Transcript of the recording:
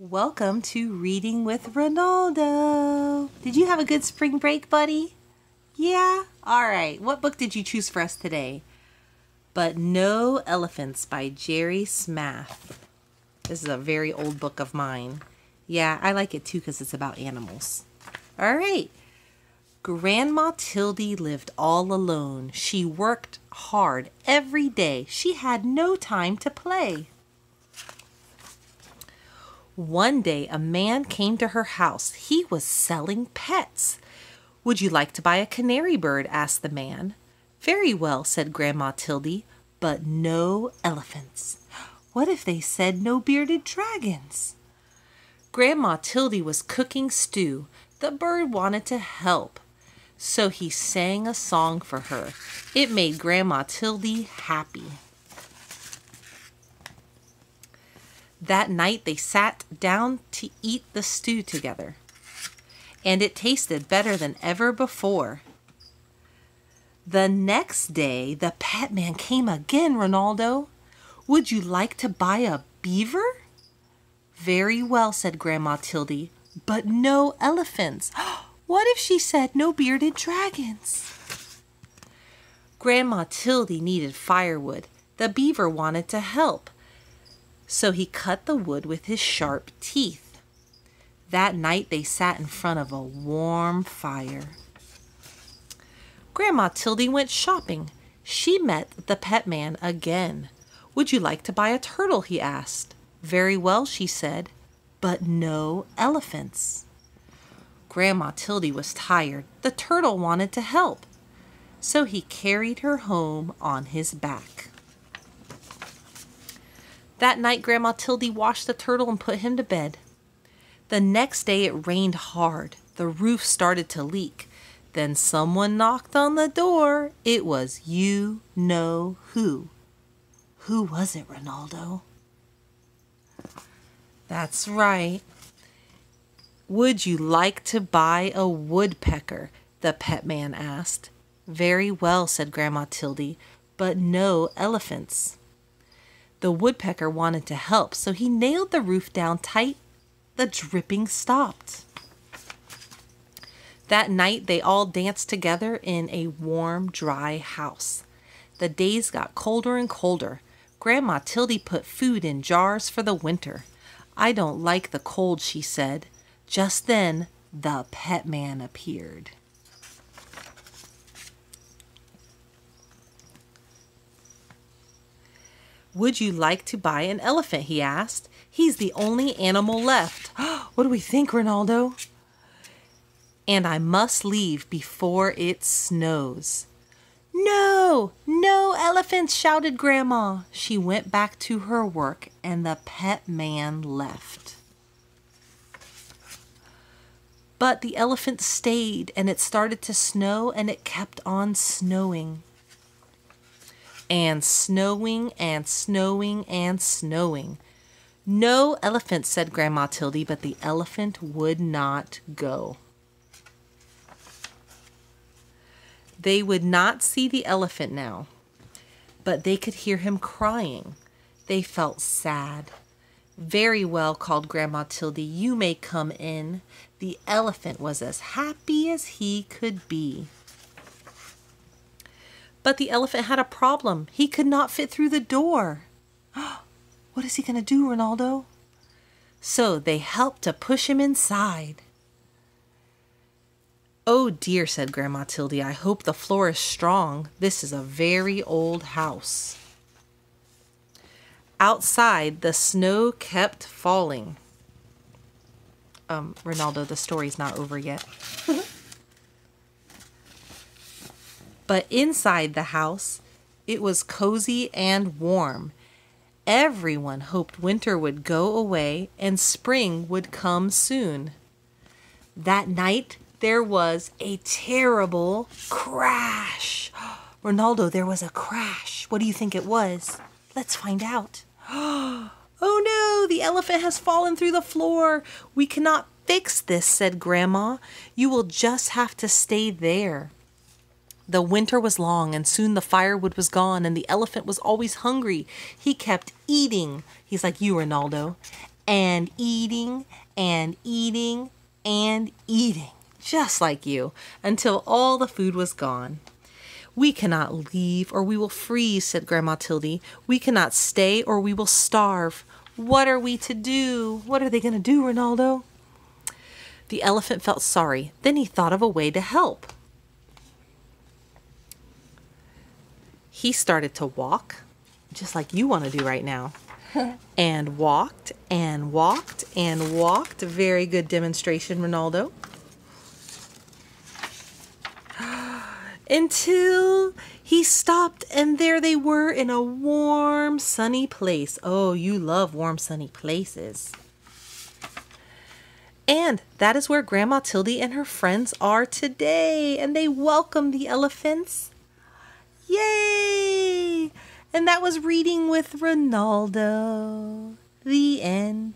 Welcome to Reading with Ronaldo. Did you have a good spring break, buddy? Yeah? Alright, what book did you choose for us today? But No Elephants by Jerry Smath. This is a very old book of mine. Yeah, I like it too because it's about animals. Alright. Grandma Tildy lived all alone. She worked hard every day. She had no time to play. One day, a man came to her house. He was selling pets. "Would you like to buy a canary bird?" asked the man. "Very well," said Grandma Tildy, "but no elephants." What if they said no bearded dragons? Grandma Tildy was cooking stew. The bird wanted to help, so he sang a song for her. It made Grandma Tildy happy. That night they sat down to eat the stew together, and it tasted better than ever before. The next day the pet man came again. "Ronaldo, would you like to buy a beaver?" "Very well," said Grandma Tildy, "but no elephants." What if she said no bearded dragons? Grandma Tildy needed firewood. The beaver wanted to help, so he cut the wood with his sharp teeth. That night they sat in front of a warm fire. Grandma Tildy went shopping. She met the pet man again. "Would you like to buy a turtle?" he asked. "Very well," she said, "but no elephants." Grandma Tildy was tired. The turtle wanted to help, so he carried her home on his back. That night, Grandma Tildy washed the turtle and put him to bed. The next day it rained hard. The roof started to leak. Then someone knocked on the door. It was you know who. Who was it, Ronaldo? That's right. "Would you like to buy a woodpecker?" the pet man asked. "Very well," said Grandma Tildy, "but no elephants." The woodpecker wanted to help, so he nailed the roof down tight. The dripping stopped. That night they all danced together in a warm, dry house. The days got colder and colder. Grandma Tildy put food in jars for the winter. "I don't like the cold," she said. Just then, the pet man appeared. "Would you like to buy an elephant?" he asked. "He's the only animal left." What do we think, Ronaldo? "And I must leave before it snows." "No, no elephants," shouted Grandma. She went back to her work and the pet man left. But the elephant stayed, and it started to snow, and it kept on snowing. And snowing and snowing and snowing. "No elephant," said Grandma Tildy, but the elephant would not go. They would not see the elephant now, but they could hear him crying. They felt sad. "Very well," called Grandma Tildy, "you may come in." The elephant was as happy as he could be. But the elephant had a problem. He could not fit through the door. What is he going to do, Ronaldo? So they helped to push him inside. "Oh dear," said Grandma Tildy, "I hope the floor is strong. This is a very old house." Outside, the snow kept falling. Ronaldo, the story's not over yet. But inside the house, it was cozy and warm. Everyone hoped winter would go away and spring would come soon. That night, there was a terrible crash. Ronaldo, there was a crash. What do you think it was? Let's find out. "Oh no, the elephant has fallen through the floor. We cannot fix this," said Grandma. "You will just have to stay there." The winter was long, and soon the firewood was gone, and the elephant was always hungry. He kept eating. He's like you, Ronaldo. and eating and eating and eating, just like you, until all the food was gone. We cannot leave or we will freeze, said Grandma Tildy. We cannot stay or we will starve. What are we to do? What are they going to do, Ronaldo? The elephant felt sorry. Then he thought of a way to help. He started to walk, just like you want to do right now. And walked and walked and walked. Very good demonstration, Ronaldo. Until he stopped and there they were in a warm, sunny place. Oh, you love warm, sunny places. And that is where Grandma Tildy and her friends are today. And they welcome the elephants. Yay! And that was Reading with Ronaldo. The end.